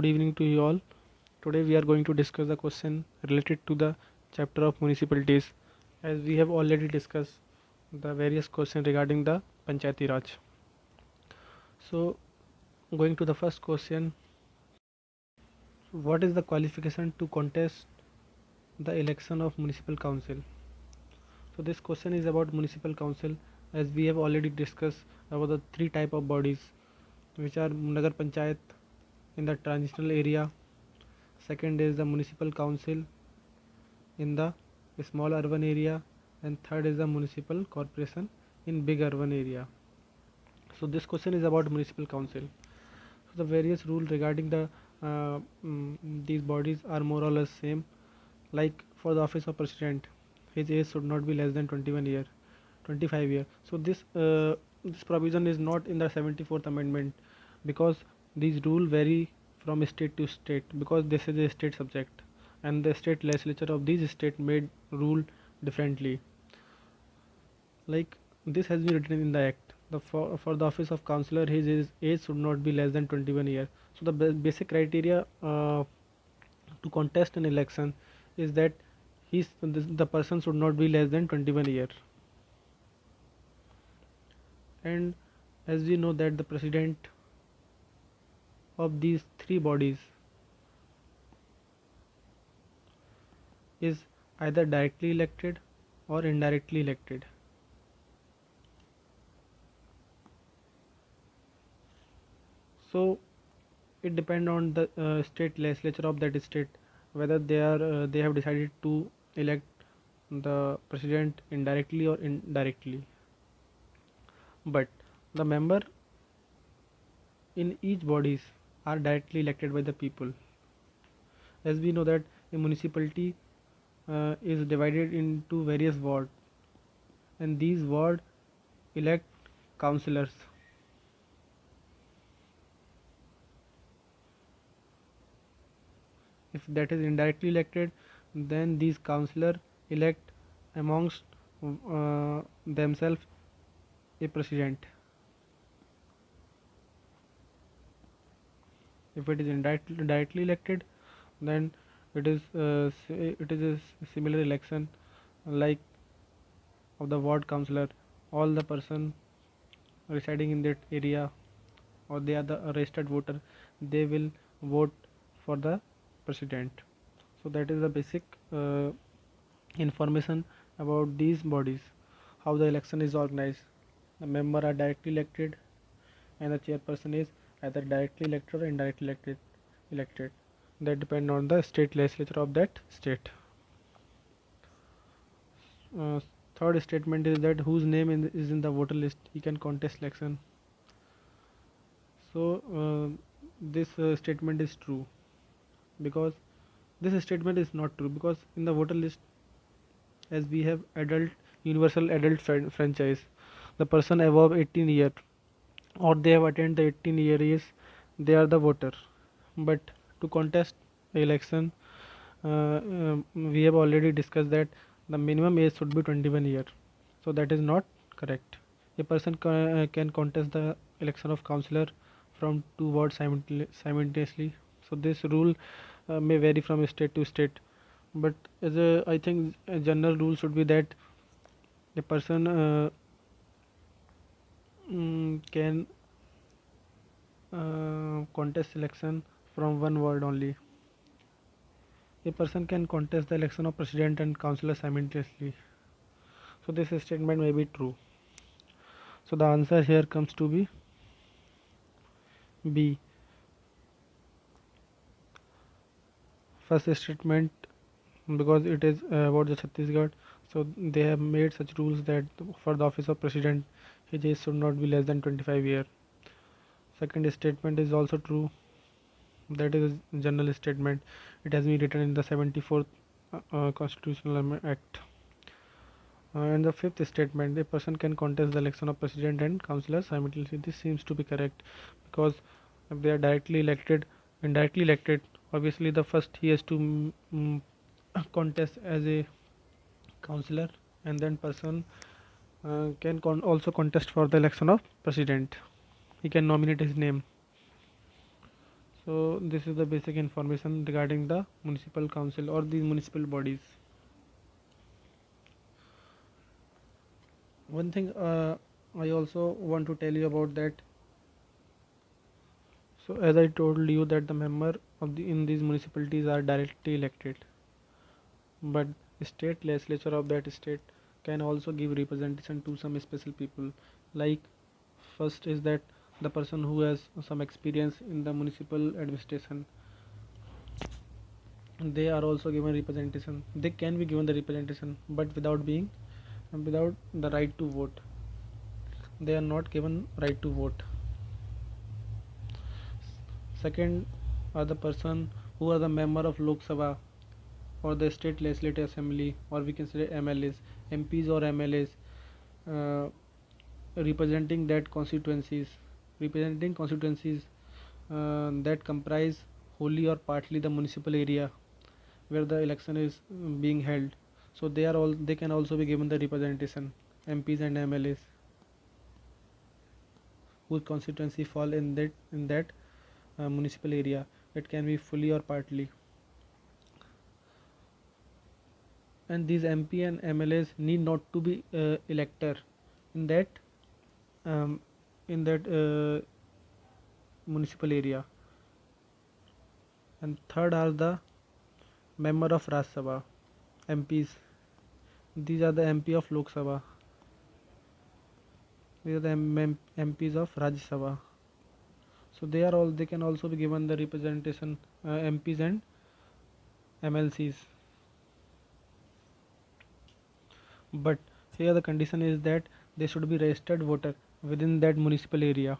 Good evening to you all. Today we are going to discuss the question related to the chapter of municipalities, as we have already discussed the various questions regarding the Panchayati Raj. So, going to the first question, what is the qualification to contest the election of municipal council? So this question is about municipal council, as we have already discussed about the three type of bodies, which are Nagar Panchayat in the transitional area. Second is the municipal council in the small urban area, and third is the municipal corporation in big urban area. So this question is about municipal council. So the various rules regarding the these bodies are more or less same. Like for the office of president, his age should not be less than 21 year, 25 year. So this provision is not in the 74th amendment, because these rules vary from state to state, because this is a state subject, and the state legislature of these state made rule differently. Like this has been written in the act. For the office of councillor, his age should not be less than 21 year. So the basic criteria to contest an election is that the person should not be less than 21 year. And as we know that the president of these three bodies is either directly elected or indirectly elected. So it depends on the state legislature of that state, whether they have decided to elect the president indirectly or indirectly. But the member in each bodies are directly elected by the people. As we know that a municipality is divided into various wards, and these wards elect councillors. If that is indirectly elected, then these councillors elect amongst themselves a president. If it is directly elected, then it is a similar election like of the ward councillor. All the person residing in that area, or they are the registered voter, they will vote for the president. So that is the basic information about these bodies, how the election is organized. The member are directly elected, and the chairperson is either directly elected or indirectly elected. That depend on the state legislature of that state. uh, Third statement is that whose name is in the voter list, he can contest election. So this statement is true, because this statement is not true, because in the voter list, as we have adult universal adult franchise, the person above 18 year, or they have attained the 18 year is, they are the voter. But to contest the election, we have already discussed that the minimum age should be 21 year. So that is not correct. A person can contest the election of councillor from two wards simultaneously. So this rule may vary from state to state, but I think a general rule should be that a person can contest election from one ward only. A person can contest the election of president and councillor simultaneously. So this statement may be true. So the answer here comes to be B. First statement, because it is about the Chhattisgarh. So they have made such rules that for the office of president, his age should not be less than 25 years. Second statement is also true. That is a general statement. It has been written in the 74th Constitutional Act. And the fifth statement, a person can contest the election of president and councillors simultaneously. This seems to be correct, because if they are indirectly elected, obviously the first he has to contest as a councillor, and then person can also contest for the election of president. He can nominate his name. So this is the basic information regarding the municipal council or the municipal bodies. One thing I also want to tell you about that. So as I told you that the member of the in these municipalities are directly elected, but state legislature of that state can also give representation to some special people. Like first is that the person who has some experience in the municipal administration, they are also given representation. They can be given the representation, but without the right to vote. They are not given right to vote. Second are the person who are the member of Lok Sabha or the state legislative assembly, or we can say MLAs, MPs or MLAs, uh, representing that constituencies that comprise wholly or partly the municipal area where the election is being held. So they can also be given the representation, MPs and MLAs whose constituency fall in that municipal area. It can be fully or partly. And these MP and MLAs need not to be elector in that um, in that municipal area. And third are the member of Rajya Sabha, MPs. These are the MP of Lok Sabha. These are the MPs of Rajya Sabha. So they can also be given the representation, MPs and MLCs. But here the condition is that they should be registered voter within that municipal area.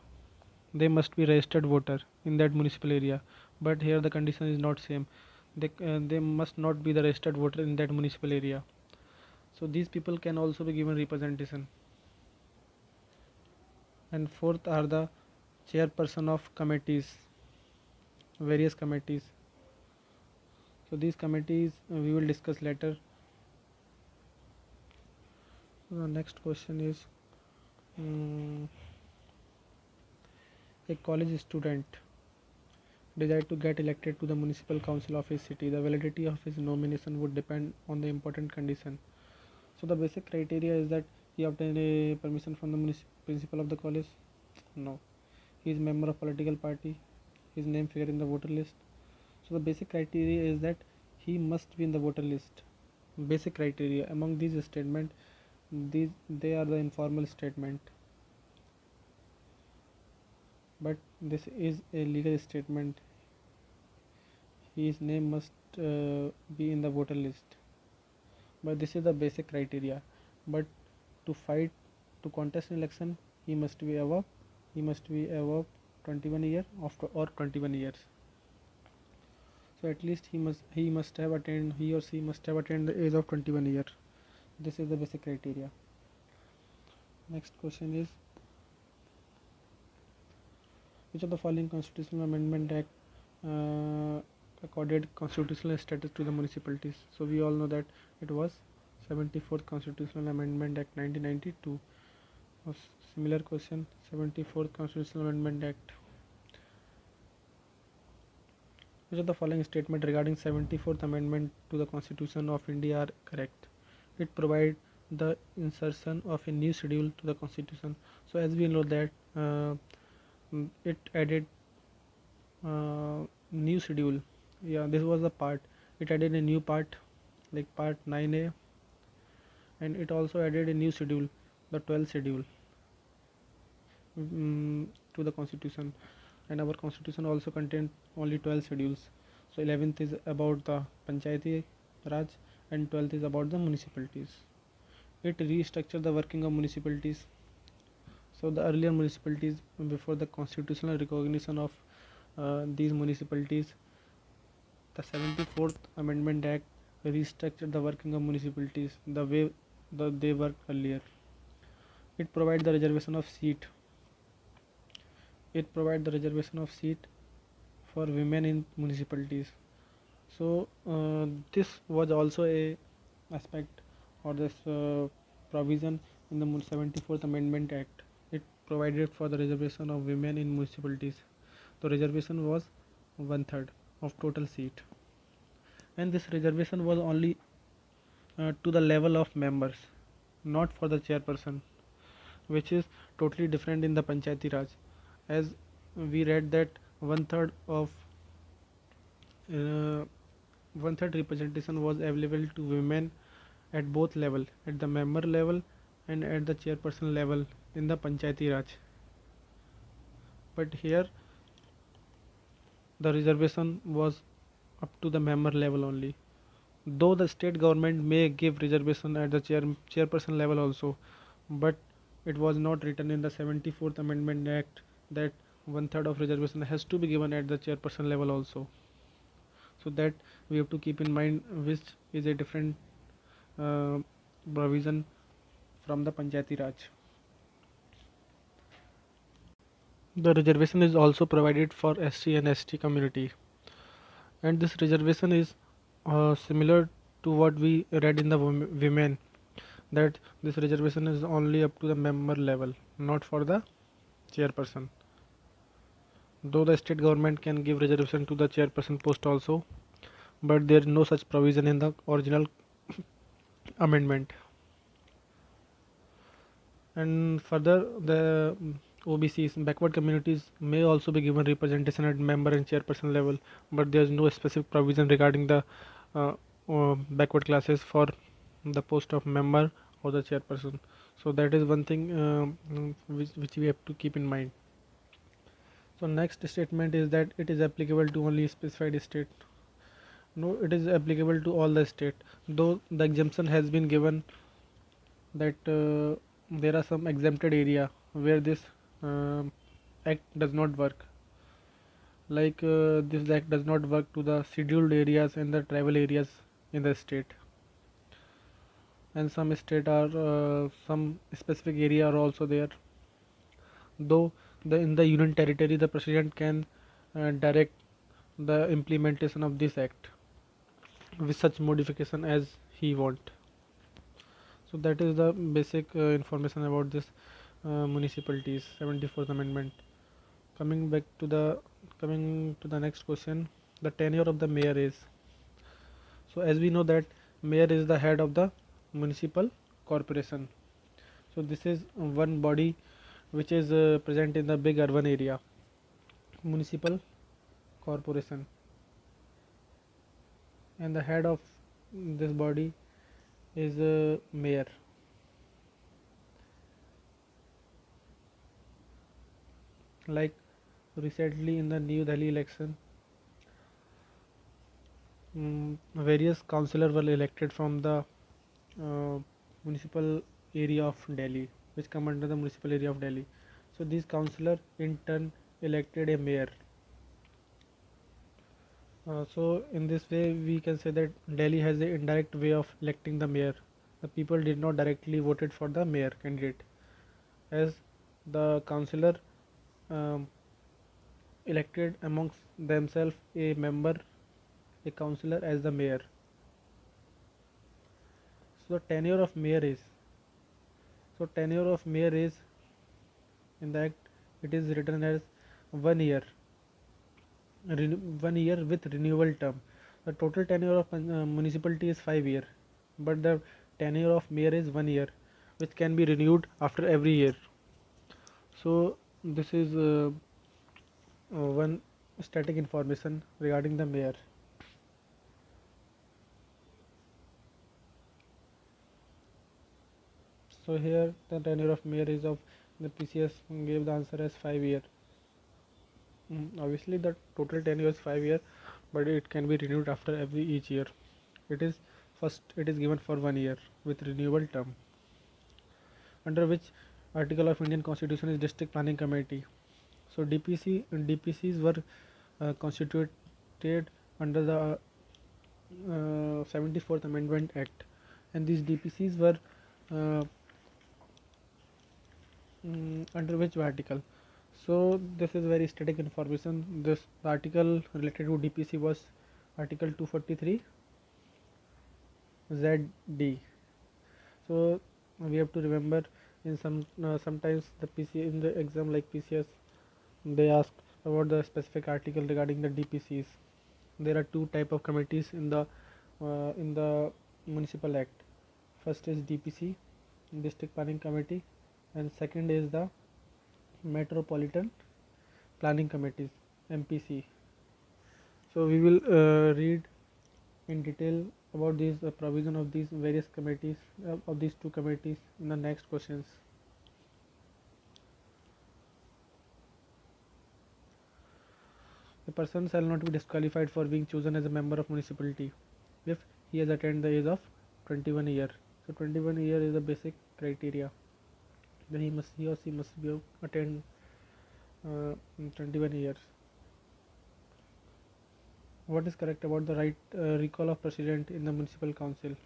They must be registered voter in that municipal area. But here the condition is not same. They must not be the registered voter in that municipal area. So these people can also be given representation. And fourth are the chairperson of committees, various committees. So these committees we will discuss later. The next question is, a college student desired to get elected to the municipal council of his city. The validity of his nomination would depend on the important condition. So the basic criteria is that he obtained a permission from the principal of the college. No, he is member of political party. His name figure in the voter list. So the basic criteria is that he must be in the voter list. Basic criteria. Among these statement, they are the informal statement, but this is a legal statement. His name must be in the voter list. But this is the basic criteria. But to fight to contest an election, he must be above 21 year or 21 years. So at least he or she must have attained the age of 21 year. This is the basic criteria. Next question is, which of the following constitutional amendment act accorded constitutional status to the municipalities? So we all know that it was 74th Constitutional Amendment Act 1992. A similar question, 74th Constitutional Amendment Act. Which of the following statement regarding 74th Amendment to the Constitution of India are correct? It provides the insertion of a new schedule to the Constitution. So as we know that it added new schedule. Yeah, this was the part. It added a new part like part 9A, and it also added a new schedule, the 12th schedule, to the Constitution. And our Constitution also contained only 12 schedules. So 11th is about the Panchayati Raj and 12th is about the municipalities. It restructured the working of municipalities. So the earlier municipalities, before the constitutional recognition of these municipalities, the 74th Amendment Act restructured the working of municipalities the way they worked earlier. It provides the reservation of seat. It provides the reservation of seat for women in municipalities. So this was also a aspect or this provision in the 74th Amendment Act. It provided for the reservation of women in municipalities. The reservation was one third of total seat, and this reservation was only to the level of members, not for the chairperson, which is totally different in the Panchayati Raj, as we read that one third of uh, one third representation was available to women at both level, at the member level and at the chairperson level in the Panchayati Raj. But here the reservation was up to the member level only. Though the state government may give reservation at the chairperson level also, but it was not written in the 74th Amendment Act that one third of reservation has to be given at the chairperson level also. So that we have to keep in mind, which is a different uh, provision from the Panchayati Raj. The reservation is also provided for SC and ST community, and this reservation is similar to what we read in the women, that this reservation is only up to the member level, not for the chairperson. Though the state government can give reservation to the chairperson post also, but there is no such provision in the original amendment. And further, the OBCs, backward communities, may also be given representation at member and chairperson level, but there is no specific provision regarding the uh, backward classes for the post of member or the chairperson. So that is one thing which we have to keep in mind. So next statement is that it is applicable to only specified state. No, it is applicable to all the state. Though the exemption has been given that there are some exempted area where this uh, act does not work. Like this act does not work to the scheduled areas and the tribal areas in the state. And some state are some specific area are also there. Though in the union territory the president can direct the implementation of this act with such modification as he want. So that is the basic information about this municipalities 74th amendment. Coming to the next question, the tenure of the mayor is. So as we know that mayor is the head of the municipal corporation. So this is one body which is present in the big urban area, municipal corporation, and the head of this body is mayor. Like recently in the New Delhi election, various councillors were elected from the municipal area of Delhi, which come under the municipal area of Delhi. So these councillors in turn elected a mayor. So in this way we can say that Delhi has an indirect way of electing the mayor. The people did not directly voted for the mayor candidate, as the councillor um, elected amongst themselves a member, a councillor as the mayor. So tenure of mayor is in the act, it is written as 1 year, 1 year with renewal term. The total tenure of municipality is 5 year, but the tenure of mayor is 1 year, which can be renewed after every year. So this is one static information regarding the mayor. So here the tenure of mayor is of the PCS gave the answer as 5 year. Obviously the total tenure is 5 year, but it can be renewed after every each year. It is given for 1 year with renewable term. Under which article of Indian Constitution is District Planning Committee. So DPCs were constituted under the 74th Amendment Act, and these DPCs were uh, under which article. So this is very static information. This article related to DPC was article 243 ZD. So we have to remember, in sometimes the PC in the exam like PCS, they ask about the specific article regarding the DPCs. There are two type of committees in the Municipal Act. First is DPC, District Planning Committee, and second is the Metropolitan Planning Committees, MPC. So we will read in detail about these provision of these various committees of these two committees in the next questions. A person shall not be disqualified for being chosen as a member of municipality if he has attained the age of 21 year. So 21 year is the basic criteria. Then he or she must be attained 21 years. What is correct about the right recall of president in the municipal council?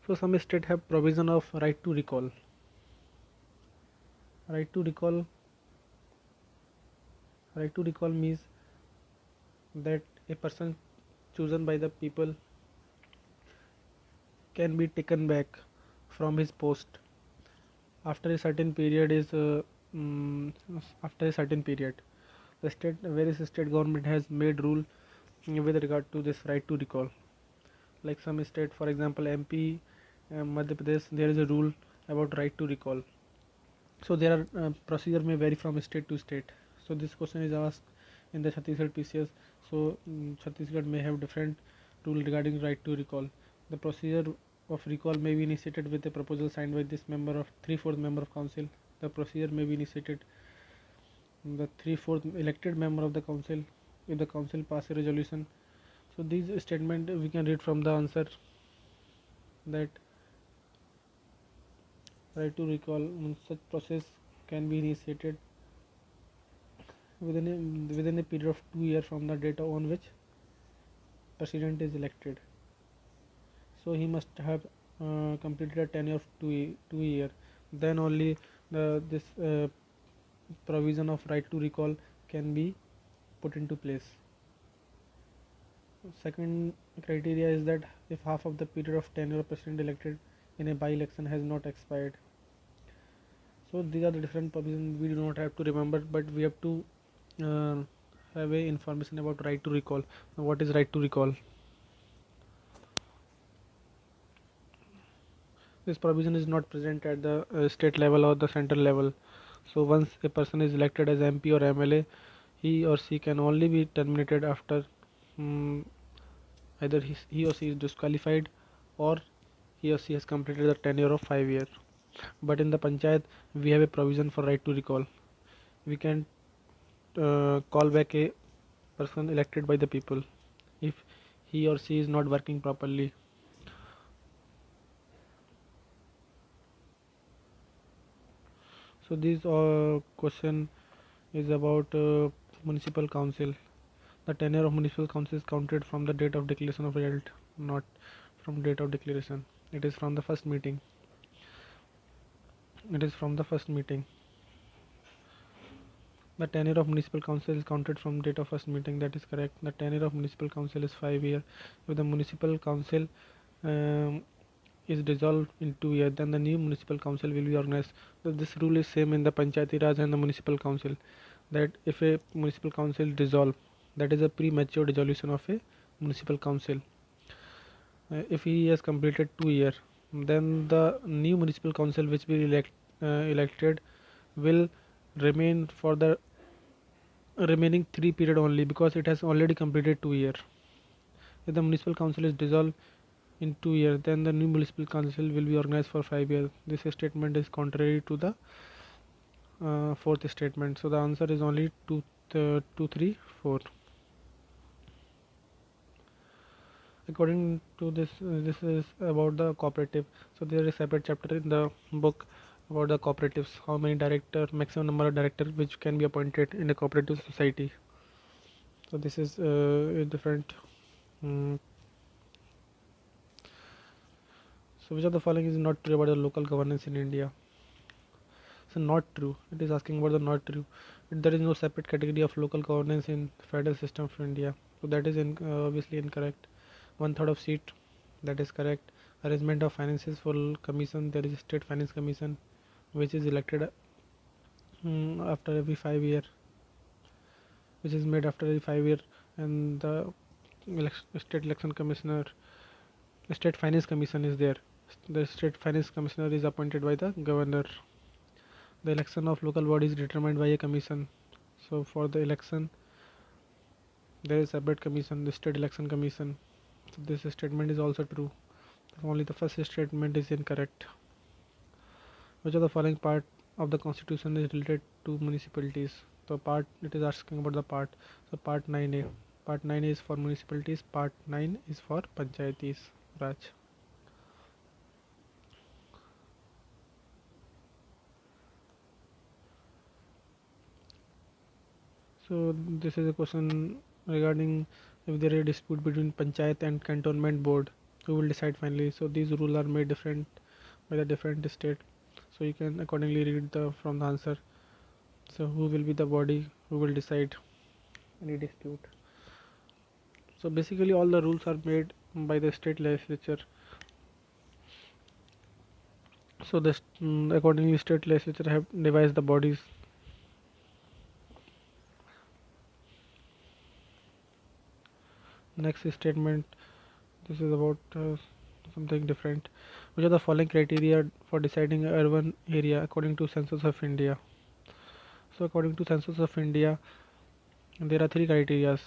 So some states have provision of right to recall. Right to recall. Right to recall means that a person chosen by the people can be taken back from his post after a certain period is mm, after a certain period. The various state government has made rule with regard to this right to recall. Like some state, for example, MP, Madhya Pradesh, there is a rule about right to recall. So there are procedure may vary from state to state. So this question is asked in the Chhattisgarh PCS. So Chhattisgarh may have different rule regarding right to recall. The procedure of recall may be initiated with a proposal signed by this member of 3/4 member of council. The procedure may be initiated the 3/4 elected member of the council if the council pass a resolution. So these statement we can read from the answer that right to recall such process can be initiated within a period of 2 years from the date on which president is elected. So he must have completed a tenure of 2 year. Then only this provision of right to recall can be put into place. Second criteria is that if half of the period of tenure of president elected in a by-election has not expired. So these are the different provisions we do not have to remember, but we have to uh, have a information about right to recall. Now, what is right to recall? This provision is not present at the state level or the central level. So once a person is elected as MP or MLA, he or she can only be terminated after um, either he or she is disqualified or he or she has completed the tenure of 5 years. But in the panchayat, we have a provision for right to recall. We can call back a person elected by the people if he or she is not working properly. So this question is about municipal council. The tenure of municipal council is counted from the date of declaration of result, not from date of declaration. It is from the first meeting. It is from the first meeting. The tenure of municipal council is counted from date of first meeting. That is correct. The tenure of municipal council is 5 years. If the municipal council um, is dissolved in 2 years, then the new municipal council will be organized. So this rule is same in the Panchayati Raj and the municipal council. That if a municipal council dissolve, that is a premature dissolution of a municipal council. If he has completed 2 years, then the new municipal council which will elected will remain for the remaining 3 period only because it has already completed 2 years. If the municipal council is dissolved in 2 years, then the new municipal council will be organized for 5 years. This statement is contrary to the fourth statement. So the answer is only 2, 2, 3, 4. According to this, this is about the cooperative. So there is a separate chapter in the book about the cooperatives. How many director, maximum number of directors which can be appointed in a cooperative society. So this is a different. Um, so which of the following is not true about the local governance in India? So not true. It is asking about the not true. There is no separate category of local governance in federal system of India. So that is obviously incorrect. 1/3 of seat, that is correct. Arrangement of finances for commission, there is a state finance commission which is elected after every 5 years. which is made after every 5 year, and the state election commissioner, state finance commission is there. The state finance commissioner is appointed by the governor. The election of local body is determined by a commission. So for the election, there is a separate commission, the state election commission. So this statement is also true. Only the first statement is incorrect. Which of the following part of the constitution is related to municipalities? So part, it is asking about the part. So part 9a. Part 9 is for municipalities. Part 9 is for panchayatis. Raj. So this is a question regarding if there is a dispute between panchayat and cantonment board, who will decide finally. So these rules are made different by the different state. So you can accordingly read the from the answer. So who will be the body who will decide any dispute? So basically all the rules are made by the state legislature. So this accordingly state legislature have devised the bodies. Next statement, this is about something different. Which are the following criteria for deciding an urban area according to Census of India? So according to Census of India, there are three criteria.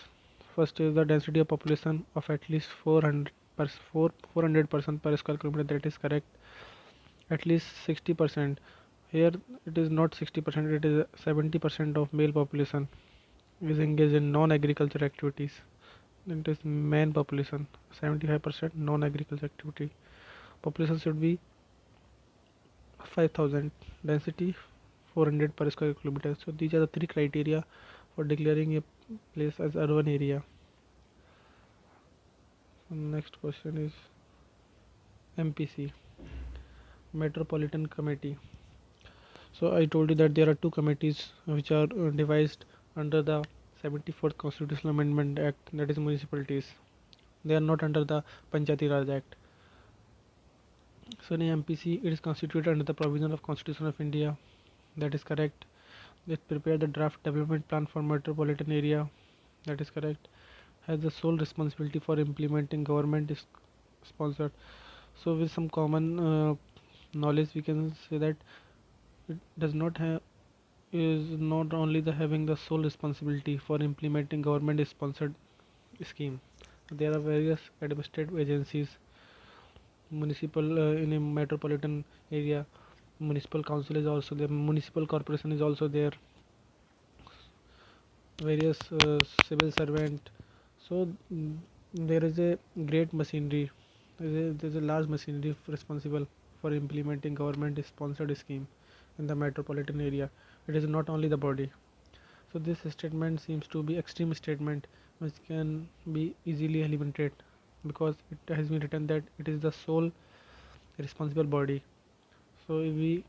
First is the density of population of at least 400 person per square kilometer. That is correct. At least 60%. Here it is not 60%. It is 70% of male population is engaged in non-agriculture activities. It is man population. 75% non-agriculture activity. Population should be 5,000. Density 400 per square kilometer. So these are the three criteria for declaring a place as urban area. Next question is MPC, Metropolitan Committee. So I told you that there are two committees which are devised under the 74th Constitutional Amendment Act, that is municipalities. They are not under the Panchayati Raj Act. So in MPC, it is constituted under the provision of Constitution of India. That is correct. It prepared the draft development plan for metropolitan area. That is correct. Has the sole responsibility for implementing government is sponsored. So with some common knowledge, we can say that it does not have is not only the having the sole responsibility for implementing government sponsored scheme. There are various administrative agencies, municipal in a metropolitan area. Municipal council is also there. Municipal corporation is also there. Various civil servant. So there is a great machinery. There is a large machinery responsible for implementing government sponsored scheme in the metropolitan area. It is not only the body. So this statement seems to be extreme statement which can be easily eliminated because it has been written that it is the sole responsible body. So if we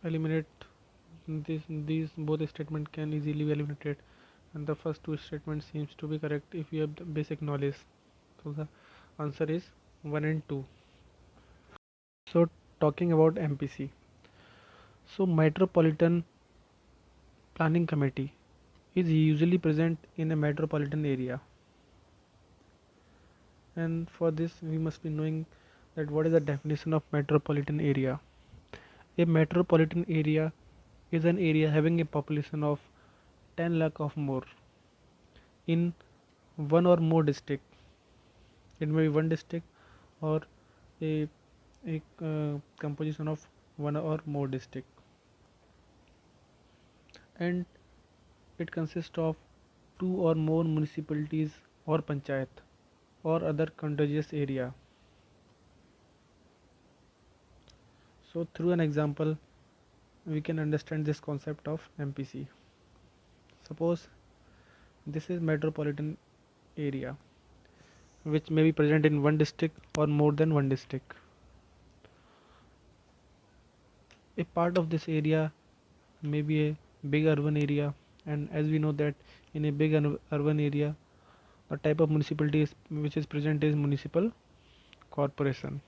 eliminate these both statements can easily be eliminated, and the first two statements seems to be correct if you have the basic knowledge. So the answer is 1 and 2. So talking about MPC, so Metropolitan Planning Committee is usually present in a metropolitan area, and for this we must be knowing that what is the definition of metropolitan area. A metropolitan area is an area having a population of 10 lakh or more in one or more district. It may be one district or a, a composition of one or more district, and it consists of two or more municipalities or panchayat or other contiguous area. So through an example we can understand this concept of MPC. Suppose this is metropolitan area which may be present in one district or more than one district. A part of this area may be a big urban area, and as we know that in a big urban area the type of municipality which is present is municipal corporation,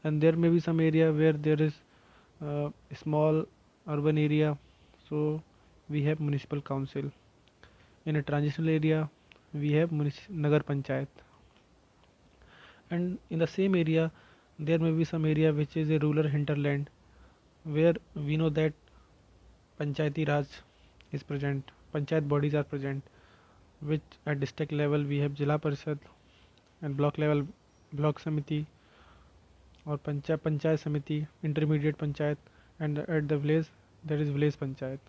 and there may be some area where there is a small urban area, so we have municipal council. In a transitional area, we have Nagar Panchayat. And in the same area, there may be some area which is a rural hinterland, where we know that Panchayati Raj is present, Panchayat bodies are present, which at district level we have Jila Parishad, and block level Block Samiti or Panchayat Samiti, intermediate Panchayat, and at the village there is village Panchayat.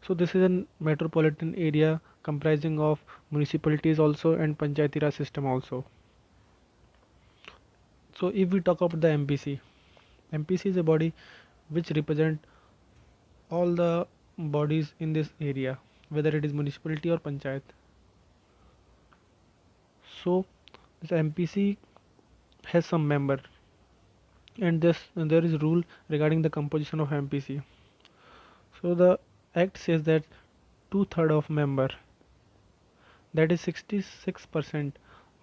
So this is a metropolitan area comprising of municipalities also and Panchayati Raj system also. So if we talk about the MPC, MPC is a body which represent all the bodies in this area, whether it is municipality or panchayat. So this MPC has some member, and there is rule regarding the composition of MPC. So the act says that two-third of member, that is 66%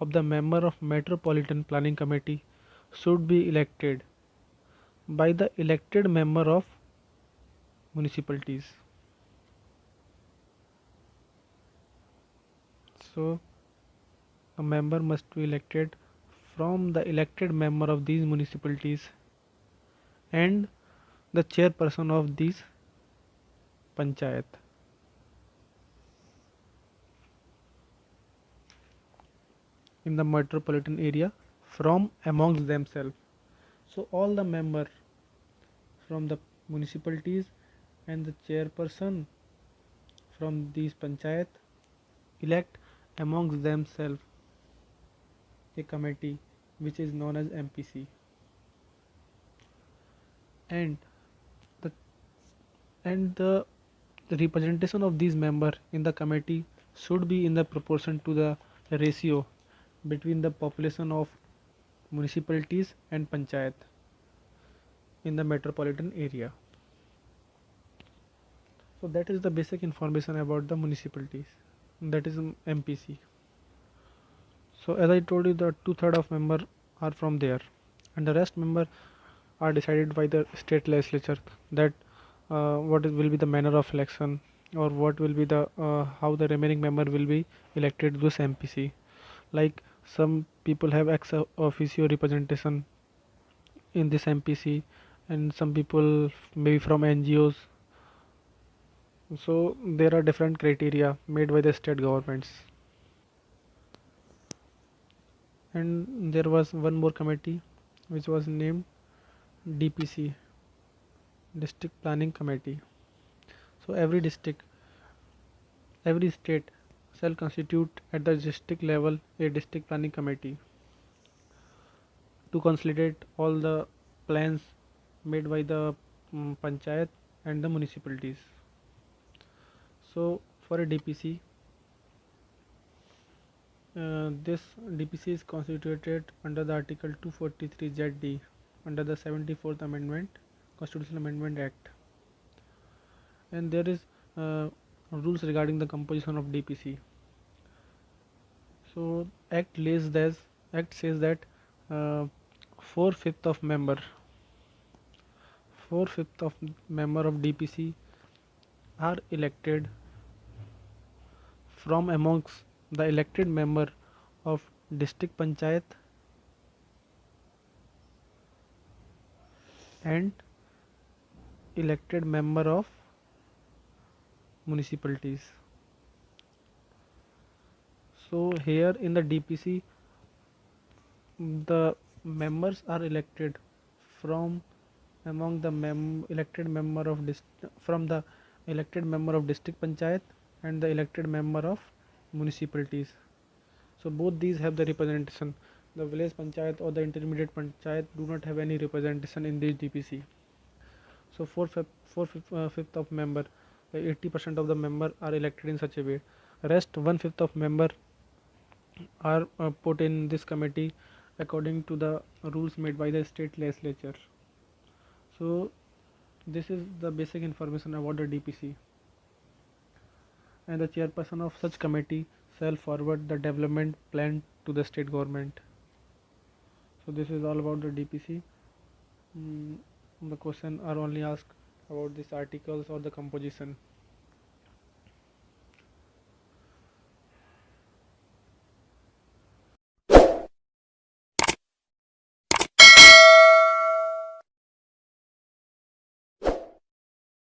of the member of Metropolitan Planning Committee should be elected by the elected member of municipalities. So a member must be elected from the elected member of these municipalities and the chairperson of these panchayat in the metropolitan area from amongst themselves. So all the member from the municipalities and the chairperson from these panchayat elect amongst themselves a committee which is known as MPC, and the the representation of these members in the committee should be in the proportion to the ratio between the population of municipalities and panchayat in the metropolitan area. So that is the basic information about the municipalities, that is MPC. So as I told you, the two-third of member are from there, and the rest member are decided by the state legislature, that will be the manner of election, or what will be the how the remaining member will be elected to this MPC. Like some people have ex officio representation in this MPC, and some people maybe from NGOs. So there are different criteria made by the state governments. And there was one more committee which was named DPC, District Planning Committee. So every state shall constitute at the district level a district planning committee to consolidate all the plans made by the panchayat and the municipalities. So for a DPC, this DPC is constituted under the Article 243 ZD under the 74th Amendment, Constitutional Amendment Act, and there is rules regarding the composition of DPC. So Act says that uh, 4/5 of member 4/5 of member of DPC are elected from amongst the elected member of district panchayat and elected member of municipalities. So here in the DPC, the members are elected from among the elected member of from the elected member of district panchayat and the elected member of municipalities. So both these have the representation. The village panchayat or the intermediate panchayat do not have any representation in this DPC. So fifth of member, 80% of the member are elected in such a way. Rest 1/5 of member are put in this committee according to the rules made by the state legislature. So this is the basic information about the DPC, and the chairperson of such committee shall forward the development plan to the state government. So this is all about the DPC. The question are only asked about these articles or the composition.